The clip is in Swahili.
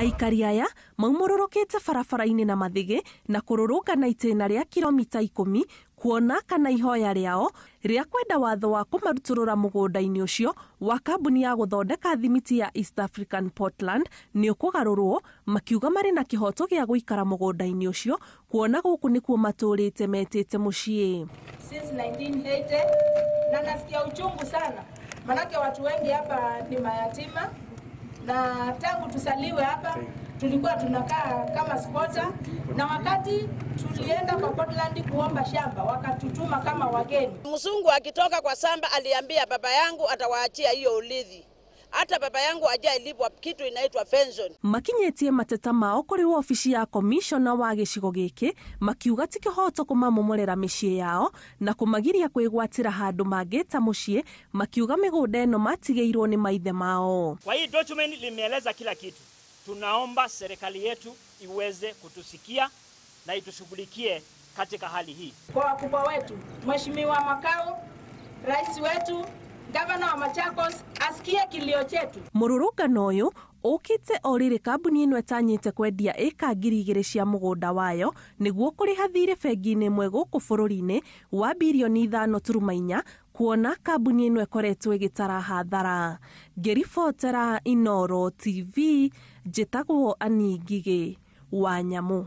Aikari aya maumũrũrũkĩte barabara-inĩ na mathĩgĩ na kũrũrũngana itĩna rĩa kilomita 10 kuona kana ihoya rĩao rĩa kwenda watho wa kũmarutũrũra mũgũnda-inĩ ũcio wa kambuni ya gũthondeka thimiti ya East African Portland nĩ ũkũgarũrwo, makiuga marĩ na kĩhoto gĩa gũikara mũgũnda-inĩ ũcio kuona gũkũ nĩkuo matũrĩte metĩte mũciĩ. Since 1980 na nasikia uchungu sana, manake watu wengi hapa ni mayatima, na tangu tusaliwe hapa tulikuwa tunakaa kama squatter, na wakati tulienda kwa Portland kuomba shamba wakatutuma kama wageni. Mzungu akitoka kwa shamba aliambia baba yangu atawaachia hiyo ulithi. Hata baba yangu ajailipwa kitu inaitwa pension. Makinyetie mateta mao kuri ofisi ya commissioner wa gicigo giki makiuga ti kihoto kumamomorera mĩciĩ yao na kumagiria kwigwatira handu mangita muciĩ, makiuga mĩgũnda ĩno matigĩirwo ni maithe mao. Kwa hii document limeeleza kila kitu. Tunaomba serikali yetu iweze kutusikia na itushughulikie katika hali hii. Kwa wakubwa wetu, Mheshimiwa Makao, Rais wetu, Gavana wa Machakos asikie kilio chetu. Mũrũrũngano ũyũ ũkĩte o rĩrĩ kambuni ĩno ĩtanyĩte kwendia ĩka 2,000 cia mũgũnda wayo nĩguo kũrĩha thirĩ bengi-inĩ ĩmwe gũkũ bũrũri-inĩ wa birioni 5.4 kuona kambuni ĩno ĩkoretwo ĩgĩtara hathara. Ngĩribotera Inooro TV, njĩtagwo Anĩ Ngigĩ wa Nyamũ.